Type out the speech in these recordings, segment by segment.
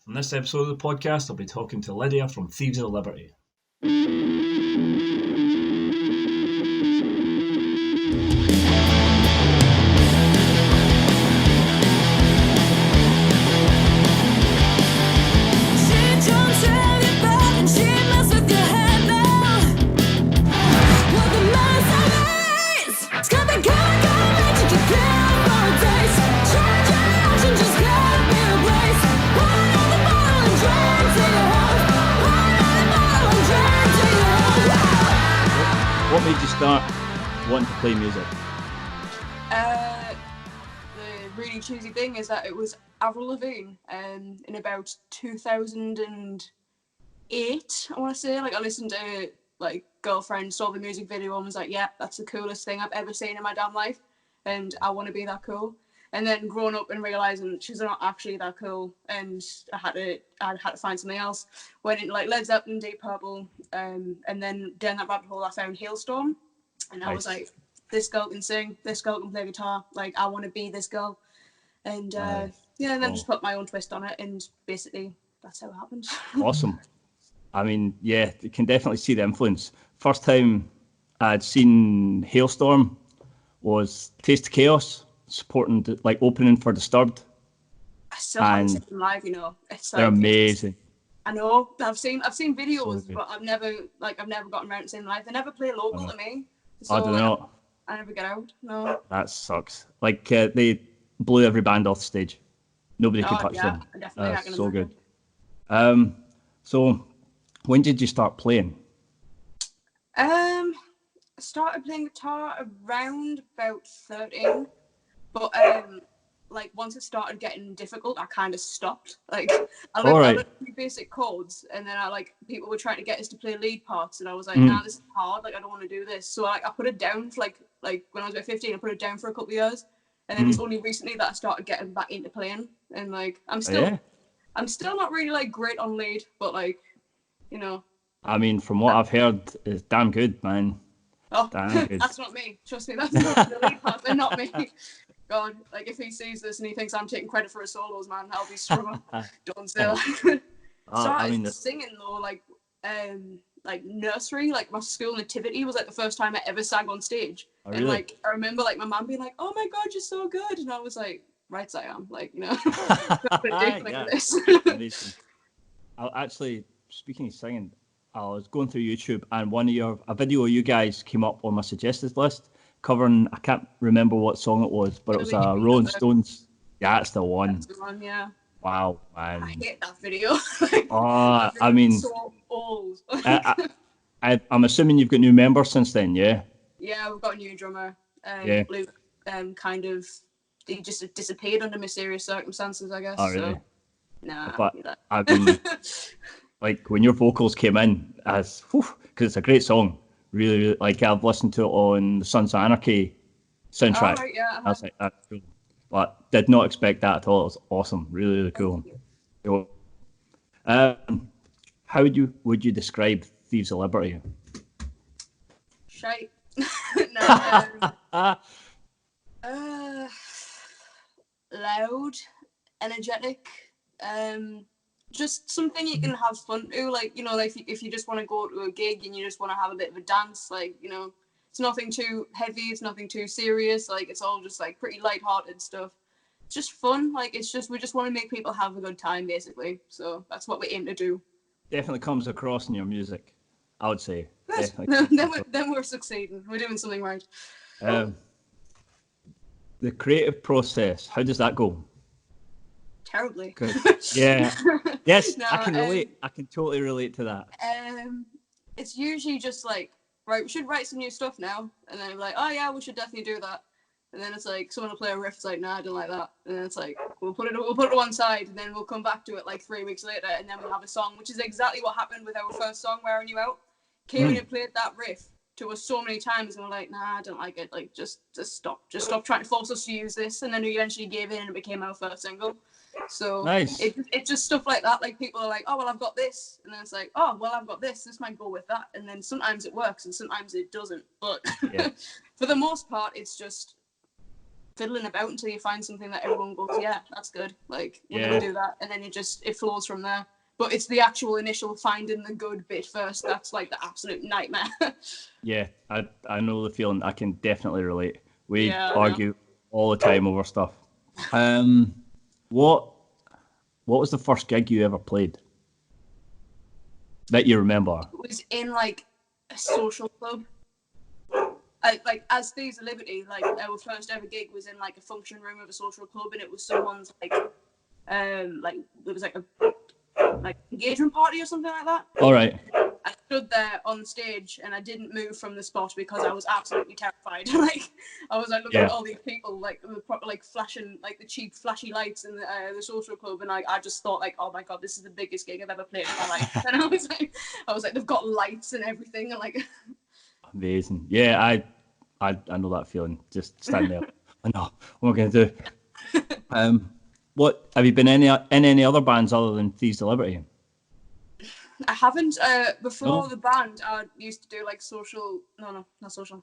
On this episode of the podcast, I'll be talking to Lydia from Thieves of Liberty. What made you start wanting to play music? The really cheesy thing is that it was Avril Lavigne in about 2008, I want to say. Like, I listened to, like, Girlfriend, saw the music video and was like, yeah, that's the coolest thing I've ever seen in my damn life, and I want to be that cool. And then growing up and realising she's not actually that cool, and I had to find something else. Went into, like, Led Zeppelin, Deep Purple, and then down that rabbit hole I found Hailstorm. And I was like, this girl can sing, this girl can play guitar, like, I want to be this girl. And and then just put my own twist on it, and basically that's how it happened. Awesome. I mean, yeah, you can definitely see the influence. First time I'd seen Hailstorm was Taste of Chaos, supporting, like, opening for Disturbed. I still haven't seen them live, you know. It's like, they're amazing. I know. I've seen videos, so but I've never gotten around to seeing them live. They never play local to me. So, I don't know. I never get out. No. That sucks. Like, they blew every band off the stage. Nobody could touch them. Definitely. So good. So when did you start playing? I started playing guitar around about 13, but like, once it started getting difficult, I kind of stopped. Like, I learned basic chords, and then people were trying to get us to play lead parts, and I was like, nah, this is hard. Like, I don't want to do this. So I put it down for like when I was about 15, I put it down for a couple of years, and then it's only recently that I started getting back into playing. And like, I'm still not really, like, great on lead, but, like, you know. I mean, from what I've heard, it's damn good, man. Oh, damn good. That's not me. Trust me, that's not the lead part. They're not me. God, like, if he sees this and he thinks I'm taking credit for his solos, man, I'll be struggling. Don't say that. Started singing though, like nursery, like my school nativity was like the first time I ever sang on stage. Oh, really? And like, I remember like my mum being like, "Oh my God, you're so good," and I was like, "Right, I am." Like, you know, this. Actually, speaking of singing, I was going through YouTube and a video of you guys came up on my suggested list, covering, I can't remember what song it was, but it was Rolling Stones. Yeah, that's the one. That's the one, yeah. Wow, man. I hate that video. I mean, so old. I'm assuming you've got new members since then, yeah? Yeah, we've got a new drummer. Luke, he just disappeared under mysterious circumstances, I guess. Oh, really? So, nah. But I mean, like, when your vocals came in, because it's a great song. Really, really, like, I've listened to it on the Sons of Anarchy soundtrack. Oh, right, yeah. I was like, that's cool. But did not expect that at all. It was awesome. Really, really cool. How would you describe Thieves of Liberty? Shite. Loud, energetic, just something you can have fun to, like, you know, like if you just want to go to a gig and you just want to have a bit of a dance, like, you know, it's nothing too heavy, it's nothing too serious, like, it's all just like pretty light-hearted stuff. It's just fun, like, it's just, we just want to make people have a good time, basically, so that's what we aim to do. Definitely comes across in your music, I would say. Then we're succeeding, we're doing something right. The creative process, how does that go? Terribly. Yeah. Yes, no, I can relate. I can totally relate to that. It's usually just like, right, we should write some new stuff now, and then I'm like, oh yeah, we should definitely do that. And then it's like, someone will play a riff, it's like, nah, I don't like that. And then it's like, we'll put it to one side, and then we'll come back to it like 3 weeks later, and then we'll have a song, which is exactly what happened with our first song, Wearing You Out. Came in and played that riff to us so many times, and we're like, nah, I don't like it. Like, just stop trying to force us to use this. And then we eventually gave in, and it became our first single. So nice. It's just stuff like that. Like, people are like, oh well, I've got this, and then it's like, oh well, I've got this might go with that, and then sometimes it works and sometimes it doesn't, but for the most part it's just fiddling about until you find something that everyone goes, yeah, that's good. Like, we're going to do that. And then it flows from there. But it's the actual initial finding the good bit first. That's like the absolute nightmare. Yeah, I know the feeling. I can definitely relate. We argue all the time over stuff. What was the first gig you ever played that you remember? It was in like a social club. Like as Thieves of Liberty, like our first ever gig was in like a function room of a social club, and it was someone's like it was like a engagement party or something like that. All right. I stood there on stage and I didn't move from the spot because I was absolutely terrified. Like I was like looking at all these people like flashing like the cheap flashy lights in the social club, and I just thought like, oh my god, this is the biggest gig I've ever played in my life. And I was like they've got lights and everything, and like amazing. Yeah, I know that feeling. Just standing there. I know what am I gonna do. What have you been in any other bands other than Thieves of Liberty? I haven't. Before the band, I used to do like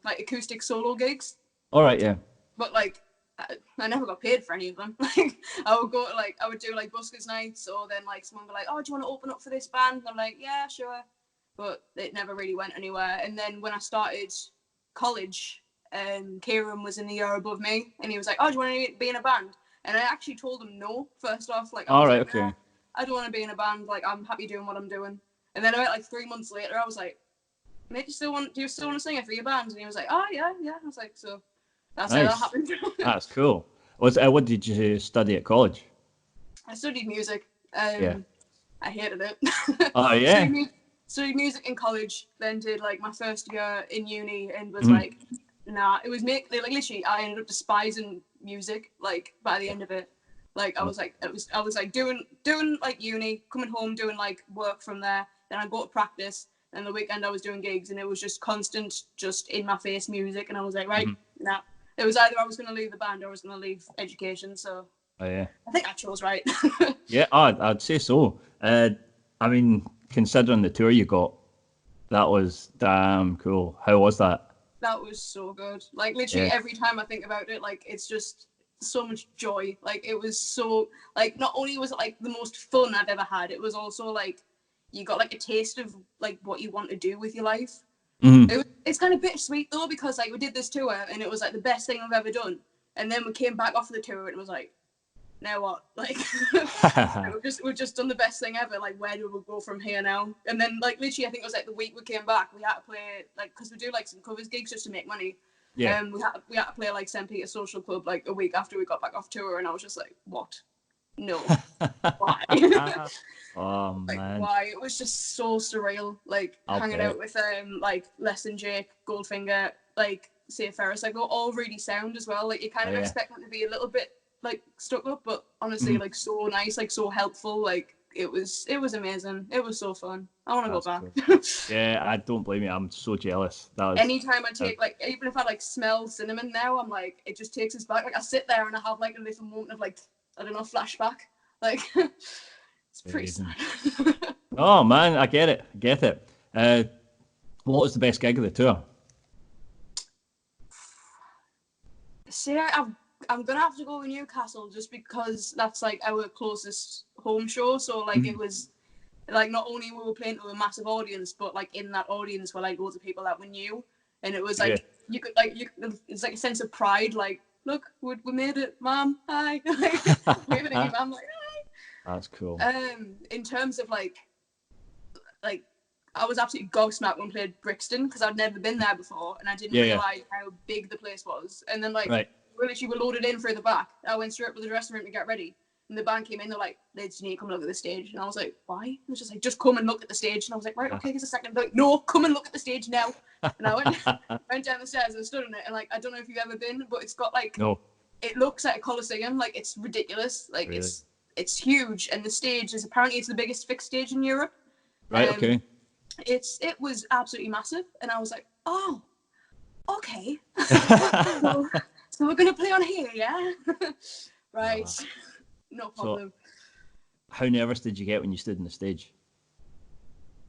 like acoustic solo gigs. All right, yeah. But like, I never got paid for any of them. Like, I would do like buskers nights, or then like someone would be like, "Oh, do you want to open up for this band?" And I'm like, "Yeah, sure," but it never really went anywhere. And then when I started college, Kieran was in the year above me, and he was like, "Oh, do you want to be in a band?" And I actually told him no first off. Like, I was like, okay. I don't want to be in a band. Like, I'm happy doing what I'm doing. And then about like 3 months later, I was like, "Mate, do you still want to sing it for your band?" And he was like, "Oh yeah." I was like, so that's how that happened. That's cool. What did you study at college? I studied music. I hated it. Oh yeah. Studied music in college, then did like my first year in uni, and was like, nah. It was literally, I ended up despising music. Like by the end of it, like I was like doing like uni, coming home, doing like work from there. Then I go to practice, and the weekend I was doing gigs, and it was just constant, just in my face music. And I was like, right, nah. It was either I was going to leave the band or I was going to leave education. So I think I chose right. Yeah, I'd say so. I mean, considering the tour you got, that was damn cool. How was that? That was so good. Like literally every time I think about it, like it's just so much joy. Like it was so, like not only was it like the most fun I've ever had, it was also like you got like a taste of like what you want to do with your life. It's kind of bittersweet though, because like we did this tour and it was like the best thing I've ever done, and then we came back off the tour and it was like, now what? Like we've just done the best thing ever. Like where do we go from here now? And then like literally I think it was like the week we came back, we had to play like, because we do like some covers gigs just to make money. We had to play like St. Peter's Social Club like a week after we got back off tour, and I was just like, what? No. Why? Oh like, man. Why? It was just so surreal. Like hanging out with like Less Than Jake, Goldfinger, like Say Ferris, like they're all really sound as well. Like you kind of expect them to be a little bit like stuck up, but honestly like so nice, like so helpful. Like it was amazing. It was so fun. I want to go back. Cool. Yeah, I don't blame you. I'm so jealous. That was, anytime I take like, even if I like smell cinnamon now, I'm like, it just takes us back. Like I sit there and I have like a little moment of like, I don't know, flashback. Like it's pretty sad. Oh man, I get it. What was the best gig of the tour? See, I'm gonna have to go with Newcastle just because that's like our closest home show. So like it was like not only were we playing to a massive audience, but like in that audience were like loads of people that we knew, and it was like you could it's like a sense of pride. Like, look, we made it, Mom. Hi. Like waving at you, Mom. Like, hi. That's cool. In terms of like I was absolutely gobsmacked when we played Brixton because I'd never been there before and I didn't realise how big the place was. And then like we literally were loaded in through the back. I went straight up to the dressing room to get ready. And the band came in, they're like, Lids, you need to come look at the stage. And I was like, why? It was just like, just come and look at the stage. And I was like, right, okay, just a second. They're like, no, come and look at the stage now. And I went down the stairs and stood on it. And like, I don't know if you've ever been, but it's got like, it looks like a coliseum. Like it's ridiculous. Like really? It's huge. And the stage is apparently it's the biggest fixed stage in Europe. Right, okay. It was absolutely massive. And I was like, oh, okay. So we're going to play on here, yeah? Right. No problem. So, how nervous did you get when you stood on the stage?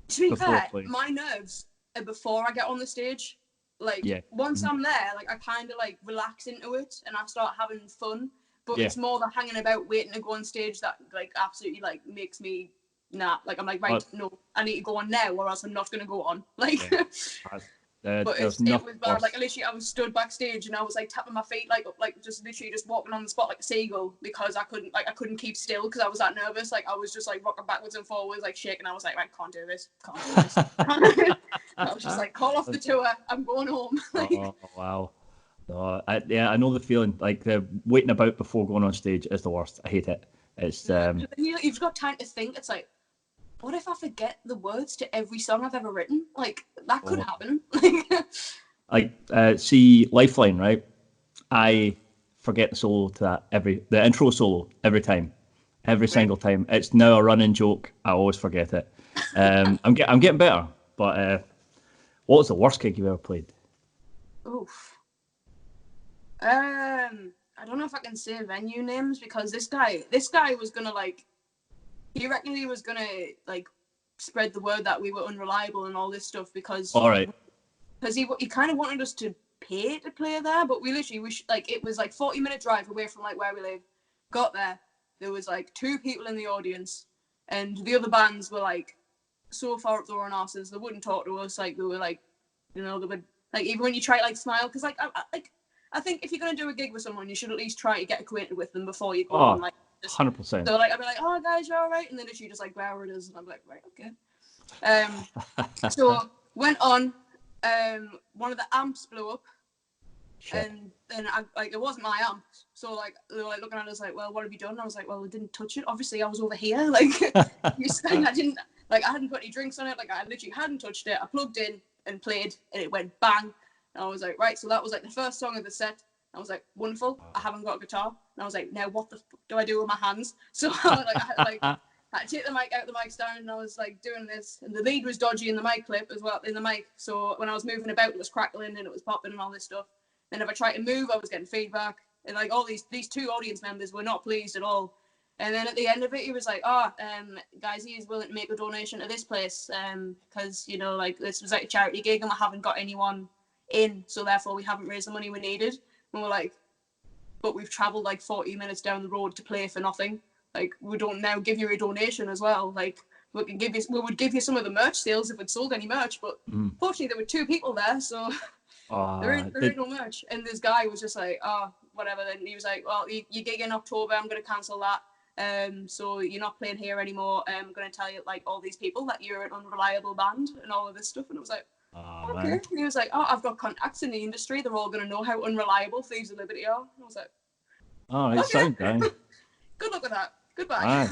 To be fair, my nerves are before I get on the stage. Like Yeah. once I'm there, like I kind of like relax into it and I start having fun. But it's more the hanging about waiting to go on stage that like absolutely like makes me like I'm like, right, no, I need to go on now or else I'm not gonna go on. Like but it was bad. Like literally I was stood backstage and I was like tapping my feet like just literally just walking on the spot like a seagull because I couldn't keep still because I was that nervous. Like I was just like rocking backwards and forwards, like shaking. I was like, right, can't do this. I was just like, call off the tour, I'm going home. Like, oh wow. No, I know the feeling. Like the waiting about before going on stage is the worst. I hate it. It's you've got time to think. It's like, what if I forget the words to every song I've ever written? Like that could happen. Like see Lifeline, right? I forget the solo to that the intro solo every time, every single time. It's now a running joke. I always forget it. I'm getting better. But what was the worst gig you ever played? Oof. I don't know if I can say venue names because this guy was gonna like, he reckoned he was gonna like spread the word that we were unreliable and all this stuff because he kind of wanted us to pay to play there, but we like it was like 40-minute drive away from like where we live. Got there was like 2 people in the audience, and the other bands were like so far up their own asses they wouldn't talk to us. Like they were like, you know, they would like even when you try to like smile because like I think if you're gonna do a gig with someone, you should at least try to get acquainted with them before you go on. Like 100%. So like I'd be like, oh guys, you're all right, and then she just like where it is, and I'm like, right, okay. So went on. One of the amps blew up. Shit. And then I like it wasn't my amp, so like they were like looking at us like, well, what have you done? And I was like, well, I didn't touch it. Obviously, I was over here. Like I hadn't put any drinks on it. Like I literally hadn't touched it. I plugged in and played, and it went bang. And I was like, right. So that was like the first song of the set. I was like, wonderful. I haven't got a guitar. And I was like, now what the fuck do I do with my hands? So I had to take the mic out the mic stand, and I was like doing this, and the lead was dodgy in the mic clip as well in the mic. So when I was moving about, it was crackling and it was popping and all this stuff. And if I tried to move, I was getting feedback, and like all these 2 audience members were not pleased at all. And then at the end of it, he was like, guys, he is willing to make a donation to this place because you know like this was like a charity gig and we haven't got anyone in, so therefore we haven't raised the money we needed. And we're like, but we've traveled like 40 minutes down the road to play for nothing. Like we don't now give you a donation as well. Like we would give you some of the merch sales if we'd sold any merch, but fortunately there were 2 people there, so there ain't no merch. And this guy was just like, oh, whatever. Then he was like, well, you gig in October, I'm going to cancel that. So you're not playing here anymore. I'm going to tell you like all these people that you're an unreliable band and all of this stuff. And I was like, okay. Man. And he was like, oh, I've got contacts in the industry. They're all going to know how unreliable Thieves of Liberty are. And I was like, oh, it sounds down. Good luck with that. Goodbye.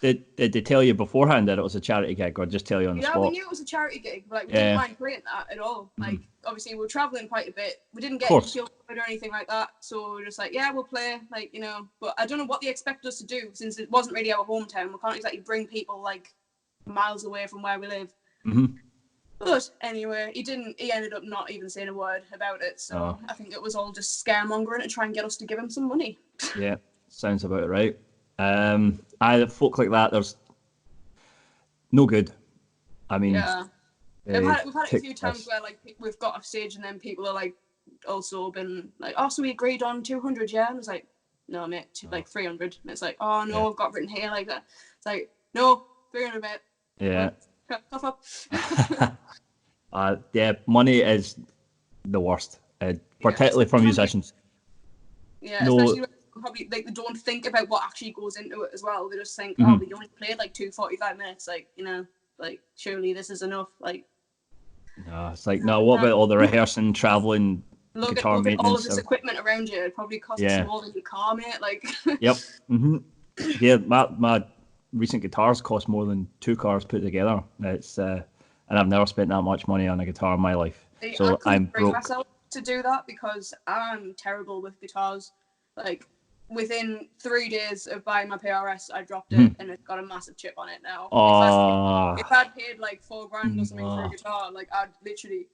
Did they tell you beforehand that it was a charity gig, or just tell you on the spot? Yeah, we knew it was a charity gig, but like, we didn't mind playing that at all. Like, obviously, we were traveling quite a bit. We didn't get killed or anything like that, so we were just like, yeah, we'll play, like, you know. But I don't know what they expect us to do, since it wasn't really our hometown. We can't exactly bring people like miles away from where we live. But anyway, he ended up not even saying a word about it. So I think it was all just scaremongering to try and get us to give him some money. Yeah, sounds about right. Folk like that, there's no good. I mean, we've had it a few times where like we've got off stage and then people are like also been like, oh, so we agreed on 200, yeah? And it's like, no, mate, like 300. And it's like, oh no, I've got written here like that. It's like, no, 300, mate. Yeah. Cough up. Money is the worst, particularly for musicians. Yeah, especially when probably like they don't think about what actually goes into it as well. They just think, oh, we only played like 45 minutes, like, you know, like surely this is enough. Like, no, it's like, no, what about all the rehearsing, traveling, guitar maintenance? Look at all of this equipment around you. It probably costs more than your car, mate. Like, yep. Yeah, my recent guitars cost more than 2 cars put together. It's and I've never spent that much money on a guitar in my life. So I'm broke. I couldn't bring myself to do that because I'm terrible with guitars. Like, within 3 days of buying my PRS, I dropped it and it's got a massive chip on it now. If I'd paid like $4,000 or something for a guitar, like I'd literally,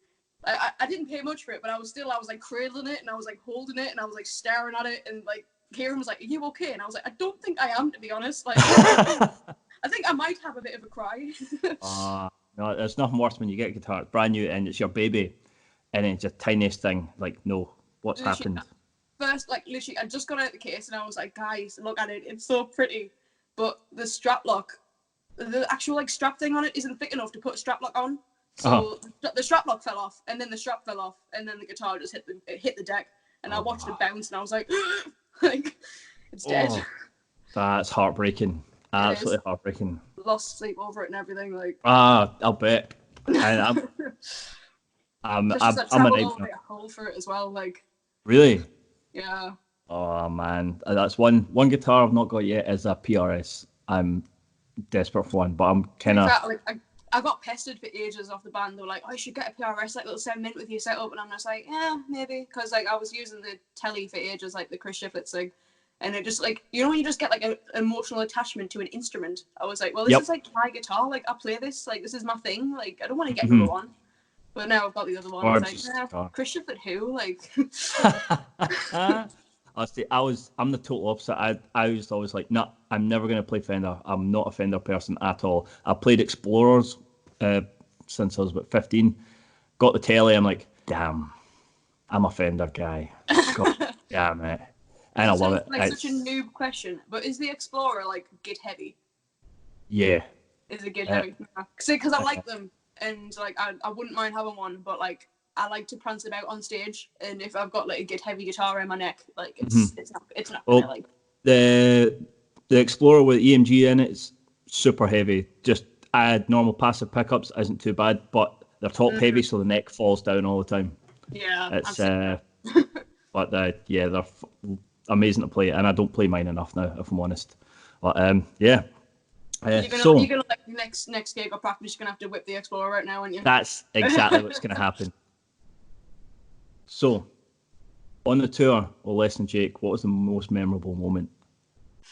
I didn't pay much for it, but I was like cradling it and I was like holding it and I was like staring at it, and like Kieran was like, are you okay? And I was like, I don't think I am, to be honest. Like, I think I might have a bit of a cry. No, there's nothing worse when you get a guitar, it's brand new and it's your baby, and it's just tiniest thing. Like, no, what's Literally, happened? First, like literally, I just got out the case and I was like, guys, look at it. It's so pretty, but the strap lock, the actual like strap thing on it isn't thick enough to put a strap lock on. So the strap lock fell off, and then the strap fell off, and then the guitar just hit the deck, and I watched it bounce, and I was like, like, it's dead. That's heartbreaking. Absolutely heartbreaking. Lost sleep over it and everything. Like, I'll bet. And I'm an all the way a hole for it as well. Like, really? Yeah. Oh man, that's one guitar I've not got yet is a PRS. I'm desperate for one, but I'm kind of like I got pestered for ages off the band. They were like, "Oh, you should get a PRS, like it'll sound mint with your setup," and I'm just like, "Yeah, maybe," because like I was using the telly for ages, like the Chris Shiflett thing, and it just like, you know, when you just get like an emotional attachment to an instrument. I was like, well, this is like my guitar, like I play this, like this is my thing, like I don't want to get another one. But now I've got the other one. It's like, Chris Shiflett who? Like, honestly, I'm the total opposite. I was always like, no, I'm never going to play Fender. I'm not a Fender person at all. I played Explorers since I was about 15. Got the telly. I'm like, damn, I'm a Fender guy. God damn it. And I love it. Like such a noob question, but is the Explorer like git heavy? Yeah. Is it git heavy? Because I like them, and like I wouldn't mind having one, but like I like to prance about on stage, and if I've got like a git heavy guitar around my neck, like it's not well, gonna, like the Explorer with EMG in it's super heavy. Just add normal passive pickups isn't too bad, but they're top heavy, so the neck falls down all the time. Yeah, it's but yeah, they're amazing to play, and I don't play mine enough now, if I'm honest. But yeah. You're gonna like next gig or practice, you're gonna have to whip the Explorer right now, aren't you? That's exactly what's gonna happen. So, on the tour with Les and Jake, what was the most memorable moment?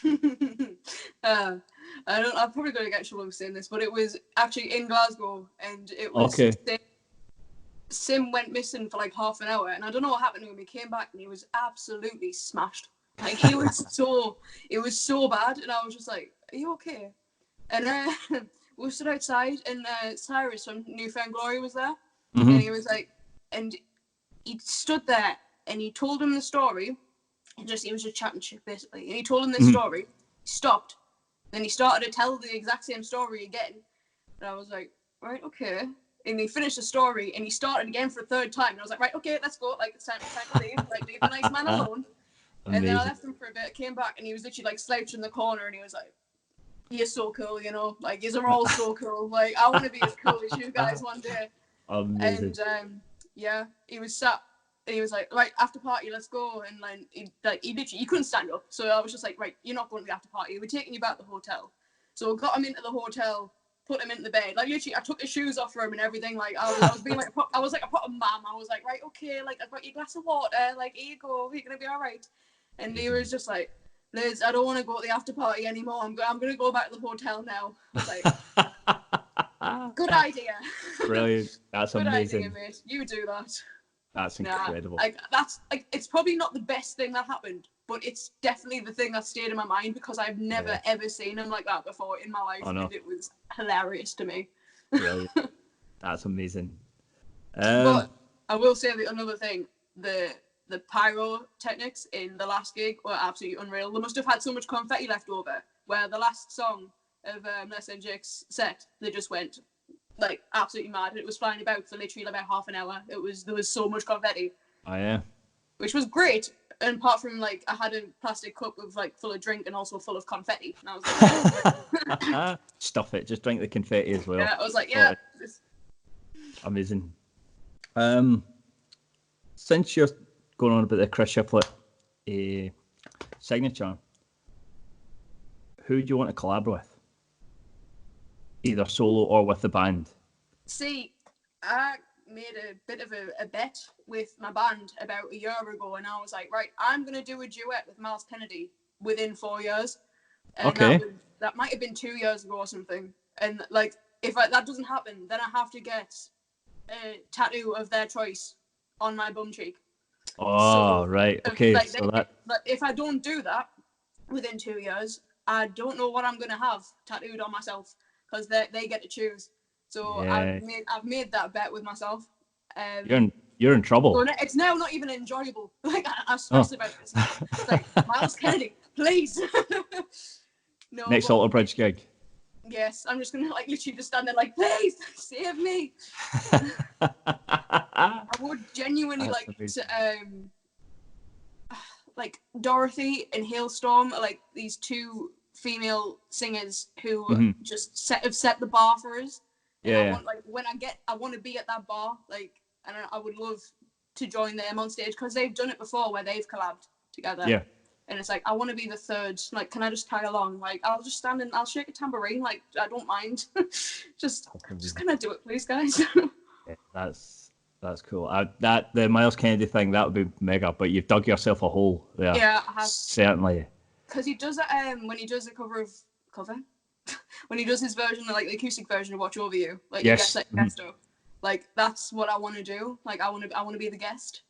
I'm probably going to get in trouble for saying this, but it was actually in Glasgow, and it was Sim went missing for like half an hour, and I don't know what happened to him. He came back and he was absolutely smashed. Like it was so bad, and I was just like, "Are you okay?" And we stood outside, and Cyrus from New Found Glory was there, and he was like, and he stood there, and he told him the story, and he was just chatting shit basically, and he told him this story, stopped, then he started to tell the exact same story again, and I was like, right, okay. And he finished the story, and he started again for a third time. And I was like, right, okay, let's go. Like, it's time to leave. Like, leave the nice man alone. Amazing. And then I left him for a bit, came back, and he was literally, like, slouched in the corner, and he was like, you're so cool, you know? Like, you're all so cool. Like, I want to be as cool as you guys one day. Amazing. And, yeah, he was sat, and he was like, right, after party, let's go. And, he literally, he couldn't stand up. So I was just like, right, you're not going to the after party. We're taking you back to the hotel. So I got him into the hotel, put him into the bed. Like literally, I took his shoes off for him and everything. Like I was being like, I was like a proper mum. I was like, right, okay, like I've got your glass of water. Like here you go, you're gonna be all right. And he was just like, Liz, I don't want to go to the after party anymore. I'm gonna go back to the hotel now. I was like, good idea. Brilliant. That's good amazing. Idea, mate. You do that. That's incredible. Like that's like, it's probably not the best thing that happened, but it's definitely the thing that stayed in my mind because I've never ever seen him like that before in my life, and it was hilarious to me. Brilliant. That's amazing. But I will say another thing: the pyrotechnics in the last gig were absolutely unreal. They must have had so much confetti left over. Where the last song of Les and Jake's set, they just went like absolutely mad. It was flying about for literally about half an hour. There was so much confetti. Oh yeah. Which was great. And apart from like I had a plastic cup with like full of drink and also full of confetti. And I was like, stuff it, just drink the confetti as well. Yeah, I was like, yeah. Amazing. Since you're going on about the Chris Shiflett signature, who do you want to collab with? Either solo or with the band? See, I made a bit of a bet with my band about a year ago, and I was like, right, I'm going to do a duet with Miles Kennedy within 4 years. And that might have been 2 years ago or something. And like, if that doesn't happen, then I have to get a tattoo of their choice on my bum cheek. Oh, so, right. Okay. If I don't do that within 2 years, I don't know what I'm going to have tattooed on myself. Because they get to choose, so I've made that bet with myself. You're in trouble. So it's now not even enjoyable. Like I stress about this. It's like, Miles Kennedy, please. No. Next Alter Bridge gig. Yes, I'm just gonna like literally just stand there like, please save me. I would genuinely like to like Dorothy and Hailstorm are like these two female singers who just have set the bar for us. And Yeah. I want, like I want to be at that bar, like, and I would love to join them on stage because they've done it before where they've collabed together. Yeah. And it's like, I want to be the third. Like, can I just tag along? Like, I'll just stand and I'll shake a tambourine. Like, I don't mind. just kind of do it, please, guys. Yeah, that's cool. The Miles Kennedy thing, that would be mega. But you've dug yourself a hole there. Yeah, I have. Certainly. Because he does it when he does a cover. When he does his version, like the acoustic version of Watch Over You, like yes. he gets like guest up. Like that's what I want to do. Like I want to be the guest.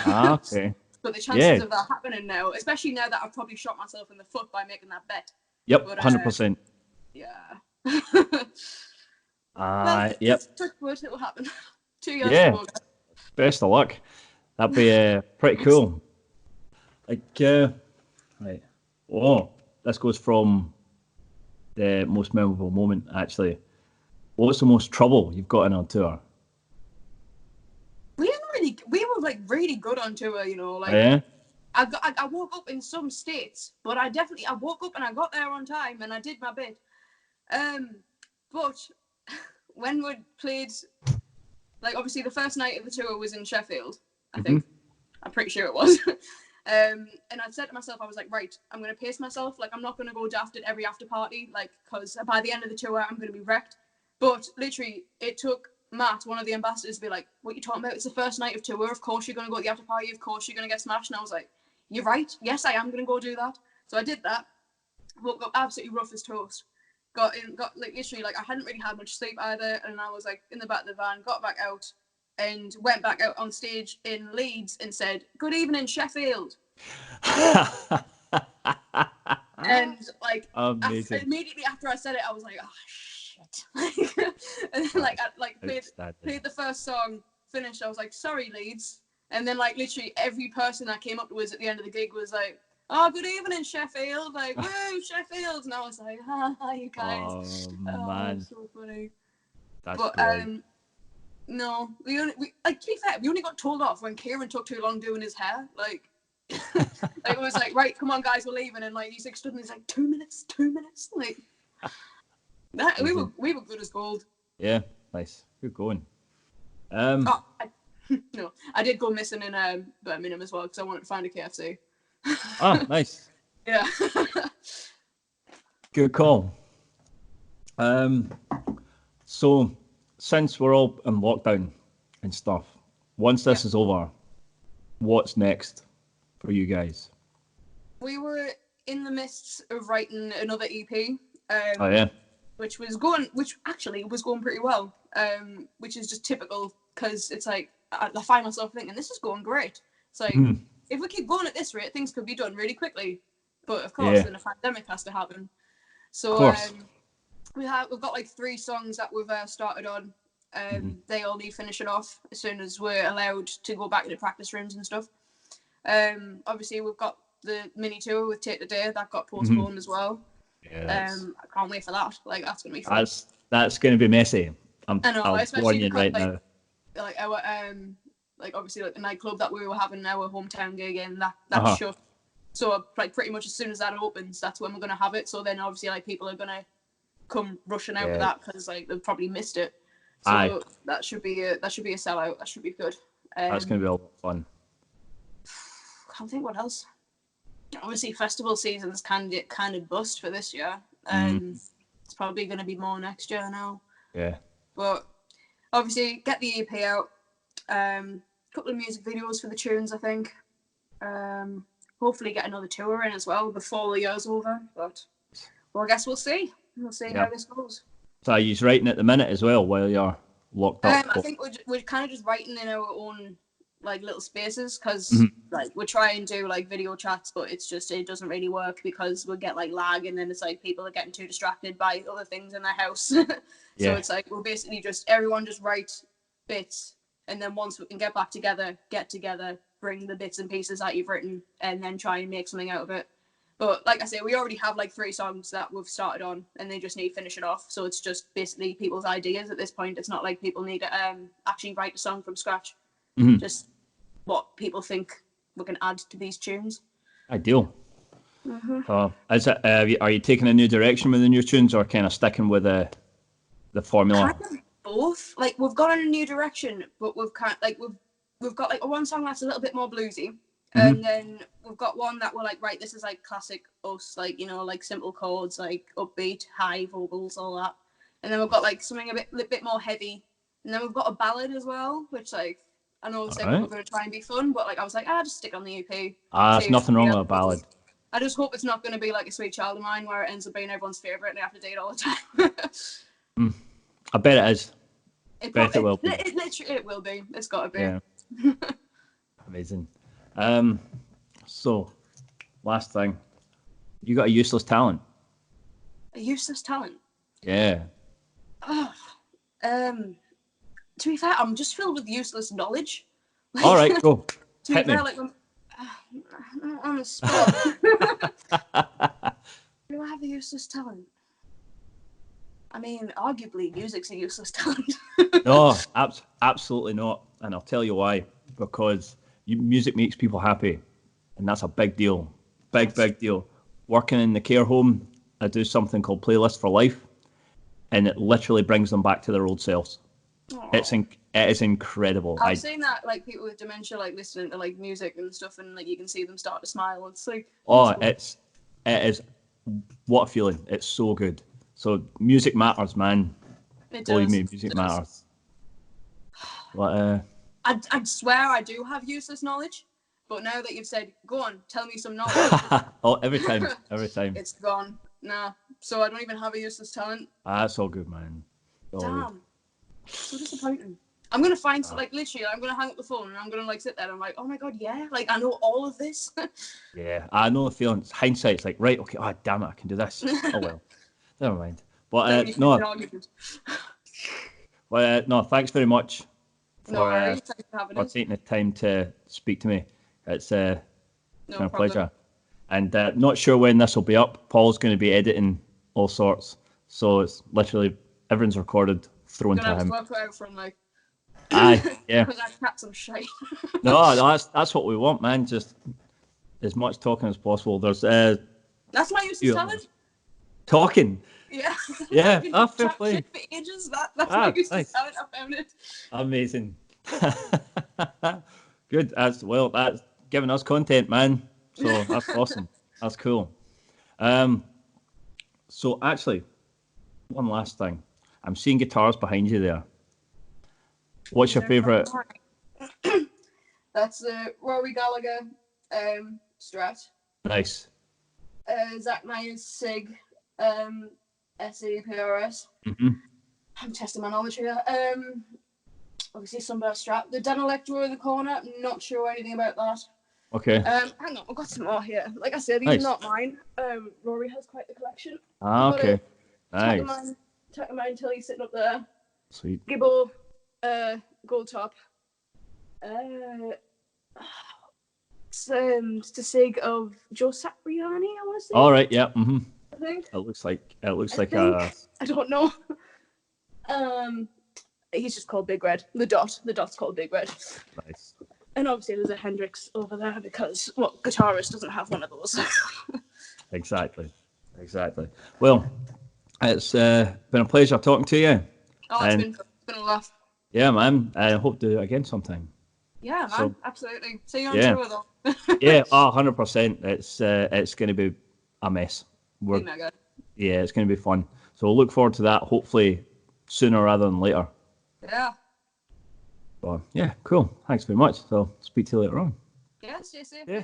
Okay. But the chances of that happening now, especially now that I've probably shot myself in the foot by making that bet. Yep, but, 100%. Yeah. Yep. Touch wood, it'll happen. 2 years ago. Best of luck. That'd be pretty cool. Like, right. Oh, this goes from the most memorable moment, actually. What's the most trouble you've got in on tour? We were like really good on tour, you know. Like, yeah. I woke up in some states, but I woke up and I got there on time and I did my bit. But when we played, like obviously the first night of the tour was in Sheffield, I think. I'm pretty sure it was. And I said to myself, I was like, right, I'm going to pace myself. Like, I'm not going to go daft at every after party, like, because by the end of the tour, I'm going to be wrecked. But literally, it took Matt, one of the ambassadors, to be like, what are you talking about? It's the first night of tour. Of course you're going to go to the after party. Of course you're going to get smashed. And I was like, you're right. Yes, I am going to go do that. So I did that. Woke up absolutely rough as toast. Got like literally, like I hadn't really had much sleep either. And I was like in the back of the van, got back out and went back out on stage in Leeds and said, good evening, Sheffield. And like immediately after I said it, I was like, oh shit. And then like I played the first song, finished, I was like, sorry Leeds. And then like literally every person that came up to us at the end of the gig was like, oh, good evening, Sheffield. Like, woo, Sheffield. And I was like, hi, you guys. Oh, man. So funny. That's but great. no, we to be fair, we only got told off when Kieran took too long doing his hair. Like, like it was like, right, come on, guys, we're leaving. And like he's like stood and he's like 2 minutes. Like that, we were good as gold. Yeah, nice. Good going. No, I did go missing in Birmingham as well because I wanted to find a KFC. Ah, nice. Yeah. Good call. So since we're all in lockdown and stuff, once this is over, what's next for you guys? We were in the midst of writing another EP. Which actually was going pretty well. Which is just typical because it's like I find myself thinking this is going great. It's like if we keep going at this rate, things could be done really quickly. But of course, then a pandemic has to happen. So we've got like 3 songs that we've started on. They all need finishing off as soon as we're allowed to go back to the practice rooms and stuff. Obviously, we've got the mini tour with Take the Day that got postponed as well. I can't wait for that. Like that's gonna be fun. That's gonna be messy. I know, I'll warn you right now. Like our like obviously like the nightclub that we were having our hometown gig in that's shut. So like pretty much as soon as that opens, that's when we're gonna have it. So then obviously like people are gonna come rushing out with that because like they've probably missed it. So that should be a sellout. That should be good. That's gonna be a lot of fun. Can't think what else. Obviously, festival seasons can get kind of bust for this year. It's probably going to be more next year now. Yeah. But obviously, get the EP out. Couple of music videos for the tunes, I think. Hopefully, get another tour in as well before the year's over. But well, I guess we'll see. We'll see how this goes. So are you writing at the minute as well while you're locked up? I think we're kind of just writing in our own like little spaces because like we try and do like video chats, but it doesn't really work because we'll get like lag and then it's like people are getting too distracted by other things in their house. So it's like we'll basically everyone just write bits and then once we can get together, bring the bits and pieces that you've written, and then try and make something out of it. But like I say, we already have like 3 songs that we've started on, and they just need to finish it off. So it's just basically people's ideas at this point. It's not like people need to actually write a song from scratch. Just what people think we can add to these tunes. Ideal. Is it? Are you taking a new direction with the new tunes, or kind of sticking with the formula? Kind of both. Like we've gone in a new direction, but we've got like one song that's a little bit more bluesy. And then we've got one that we're like, right, this is like classic us, like, you know, like simple chords, like upbeat, high vocals, all that. And then we've got like something a bit more heavy. And then we've got a ballad as well, which like, I know we're going to try and be fun, but like I was like, just stick on the EP. There's nothing wrong with a ballad. I just hope it's not going to be like A Sweet Child of Mine, where it ends up being everyone's favourite and they have to do it all the time. I bet it is. It will be. It literally, it will be. It's got to be. Yeah. Amazing. So, last thing, you got a useless talent. A useless talent? Yeah. Oh, to be fair, I'm just filled with useless knowledge. Like, all right, go. To be fair, like, on the spot. Do I have a useless talent? I mean, arguably, music's a useless talent. No, absolutely not. And I'll tell you why. Because music makes people happy. And that's a big deal. Big deal. Working in the care home, I do something called Playlist for Life. And it literally brings them back to their old selves. Aww. It is incredible. I've seen that, like, people with dementia, like, listening to, like, music and stuff, and, like, you can see them start to smile. It's like... it is... What a feeling. It's so good. So music matters, man. It does. Believe me, music matters. But, I swear I do have useless knowledge, but now that you've said, go on, tell me some knowledge. every time. It's gone. Nah. So I don't even have a useless talent. That's all good, man. Damn. So disappointing. I'm going to find, like, literally, I'm going to hang up the phone and I'm going to, like, sit there and I'm like, oh my God, yeah, like, I know all of this. Yeah, I know the feeling. It's hindsight. It's like, right, okay, damn it, I can do this. Oh, well. Never mind. But, no. Well, no, thanks very much for taking the time to speak to me. It's been a pleasure. And not sure when this will be up. Paul's going to be editing all sorts. So it's literally, everyone's recorded, thrown to him. Work out from, like... Aye, yeah. Because I cat some shite. No, that's what we want, man. Just as much talking as possible. There's that's my useless talent. Talking. Yeah. Yeah. Fair play. For ages. That's my useless talent. I found it. Amazing. Good. That's giving us content, man. So that's awesome. That's cool. So actually, one last thing. I'm seeing guitars behind you there. What's your favourite? That's the Rory Gallagher Strat. Nice. Zach Meyer's Sig SE-PRS. I'm testing my knowledge here. Obviously Sunburst Strat. The Dan Electro in the corner. I'm not sure anything about that. Okay. Hang on, I've got some more here. Like I said, these are not mine. Rory has quite the collection. Okay. Nice. Tuck him out until he's sitting up there. Sweet. Gibbo. Gold top. It's the Sig of Joe Satriani, I want to say. All right, yeah. I think. It looks like I don't know. He's just called Big Red. The dot's called Big Red. Nice. And obviously there's a Hendrix over there because what guitarist doesn't have one of those? Exactly. Well, it's been a pleasure talking to you. Oh, it's been a laugh. Yeah, man. I hope to do it again sometime. Yeah, man. Absolutely. See you on tour, though. Yeah, 100%. It's going to be a mess. Yeah, it's going to be fun. So we'll look forward to that, hopefully sooner rather than later. Yeah. But yeah, cool. Thanks very much. So speak to you later on. Yeah, stay safe. Yeah.